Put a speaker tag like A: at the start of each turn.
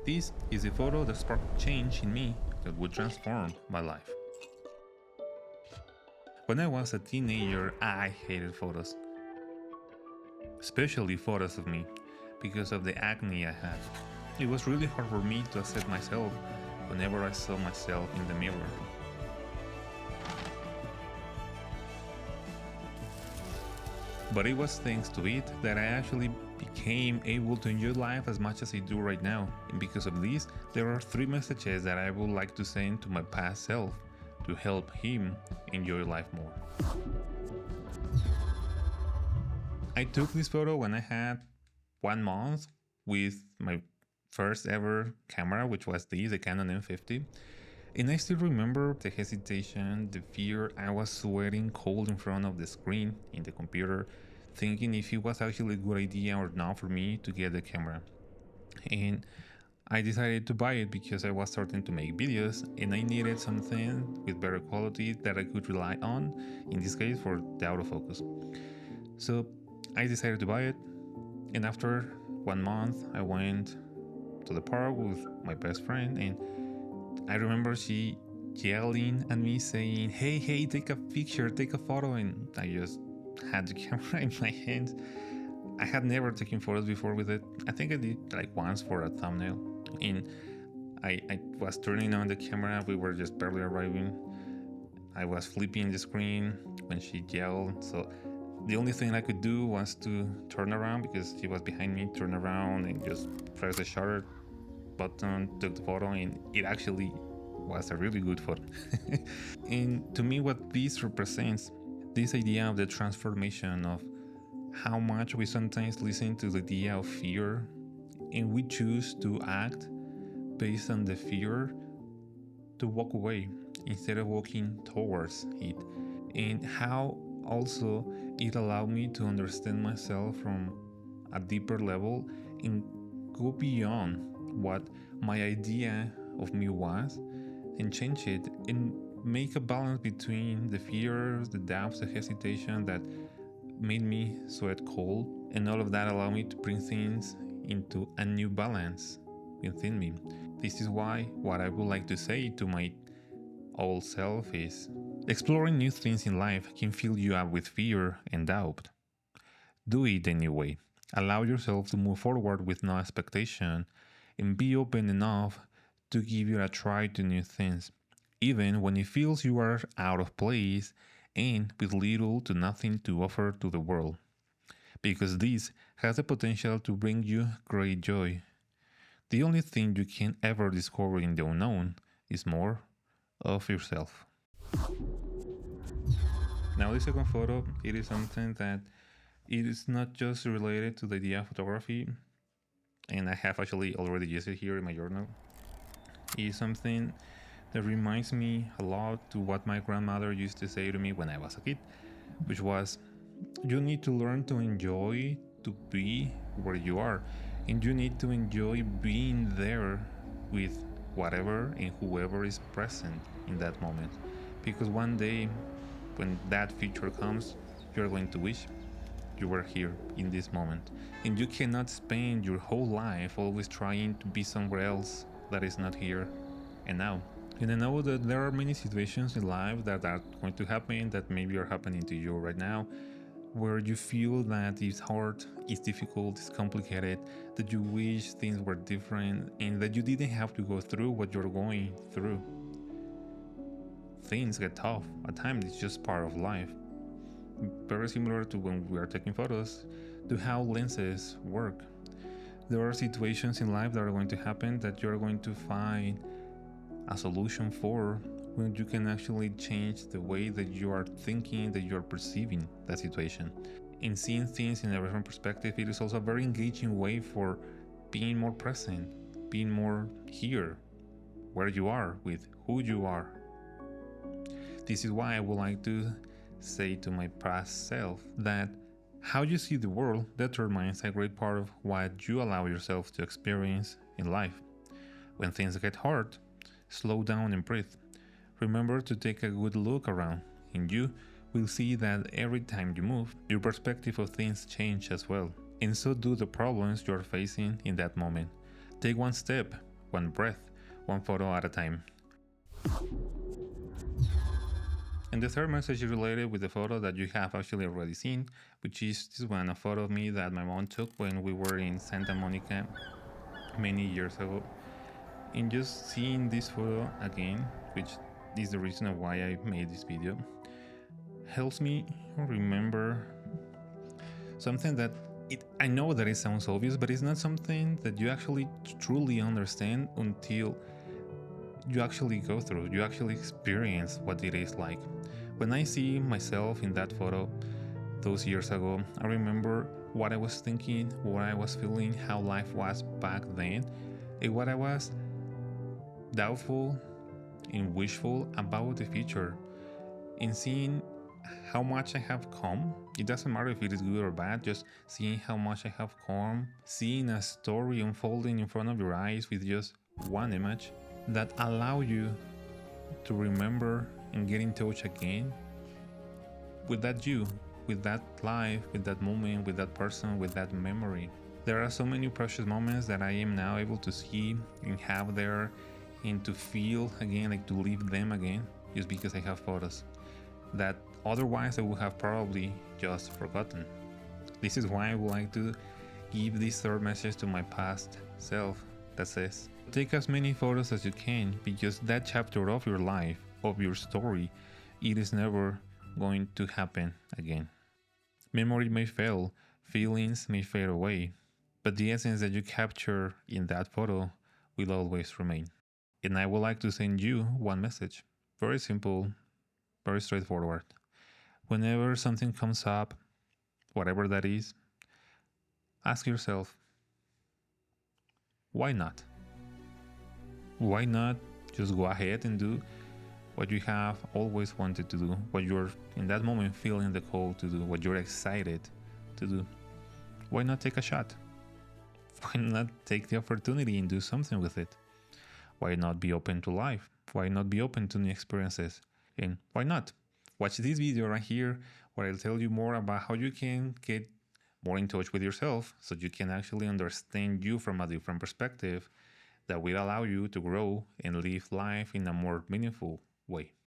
A: This is a photo that sparked change in me that would transform my life. When I was a teenager, I hated photos, especially photos of me, because of the acne I had. It was really hard for me to accept myself whenever I saw myself in the mirror. But it was thanks to it that I actually became able to enjoy life as much as I do right now. And because of this, there are 3 messages that I would like to send to my past self to help him enjoy life more. I took this photo when I had 1 month with my first ever camera, which was the Canon M50. And I still remember the hesitation, the fear. I was sweating cold in front of the screen in the computer, thinking if it was actually a good idea or not for me to get the camera. And I decided to buy it because I was starting to make videos and I needed something with better quality that I could rely on, in this case for the autofocus. So I decided to buy it, and after 1 month I went to the park with my best friend, and I remember she yelling at me saying, hey, take a picture, take a photo. And I just had the camera in my hands. I had never taken photos before with it. I think I did like once for a thumbnail. And I was turning on the camera. We were just barely arriving. I was flipping the screen when she yelled. So the only thing I could do was to turn around because she was behind me, turn around and just press the shutter button, took the photo, and it actually was a really good photo. And to me, what this represents, this idea of the transformation of how much we sometimes listen to the idea of fear and we choose to act based on the fear to walk away instead of walking towards it, and how also it allowed me to understand myself from a deeper level and go beyond what my idea of me was and change it and make a balance between the fears, the doubts, the hesitation that made me sweat cold, and all of that allowed me to bring things into a new balance within me. This is why what I would like to say to my old self is exploring new things in life can fill you up with fear and doubt. Do it anyway. Allow yourself to move forward with no expectation and be open enough to give it a try to new things, even when it feels you are out of place and with little to nothing to offer to the world, because this has the potential to bring you great joy. The only thing you can ever discover in the unknown is more of yourself. Now, the second photo, it is something that it is not just related to the idea of photography, and I have actually already used it here in my journal. It is something that reminds me a lot to what my grandmother used to say to me when I was a kid, which was, you need to learn to enjoy to be where you are, and you need to enjoy being there with whatever and whoever is present in that moment, because one day when that future comes, you're going to wish you were here in this moment, and you cannot spend your whole life always trying to be somewhere else that is not here and now. And I know that there are many situations in life that are going to happen, that maybe are happening to you right now, where you feel that it's hard, it's difficult, it's complicated, that you wish things were different, and that you didn't have to go through what you're going through. Things get tough. At times, it's just part of life. Very similar to when we are taking photos, to how lenses work. There are situations in life that are going to happen that you're going to find a solution for when you can actually change the way that you are thinking, that you are perceiving that situation. In seeing things in a different perspective, it is also a very engaging way for being more present, being more here, where you are, with who you are. This is why I would like to say to my past self that how you see the world determines a great part of what you allow yourself to experience in life. When things get hard, slow down and breathe. Remember to take a good look around, and you will see that every time you move, your perspective of things change as well. And so do the problems you are facing in that moment. Take one step one breath, one photo at a time. And the third message is related with the photo that you have actually already seen, which is this one, a photo of me that my mom took when we were in Santa Monica many years ago. And just seeing this photo again, which is the reason why I made this video, helps me remember something that I know that it sounds obvious, but it's not something that you actually truly understand until you actually go through, you actually experience what it is like. When I see myself in that photo those years ago, I remember what I was thinking, what I was feeling, how life was back then, and what I was doubtful and wishful about the future. In seeing how much I have come, it doesn't matter if it is good or bad, just seeing how much I have come, seeing a story unfolding in front of your eyes with just one image that allow you to remember and get in touch again with that you, with that life, with that moment, with that person, with that memory. There are so many precious moments that I am now able to see and have there and to feel again, like to live them again, just because I have photos that otherwise I would have probably just forgotten. This is why I would like to give this third message to my past self that says, take as many photos as you can, because that chapter of your life, of your story, it is never going to happen again. Memory may fail, feelings may fade away, but the essence that you capture in that photo will always remain. And I would like to send you one message. Very simple, very straightforward. Whenever something comes up, whatever that is, ask yourself, why not? Why not just go ahead and do what you have always wanted to do, what you're in that moment feeling the call to do, what you're excited to do? Why not take a shot? Why not take the opportunity and do something with it? Why not be open to life? Why not be open to new experiences? And why not watch this video right here where I'll tell you more about how you can get more in touch with yourself so you can actually understand you from a different perspective that will allow you to grow and live life in a more meaningful way.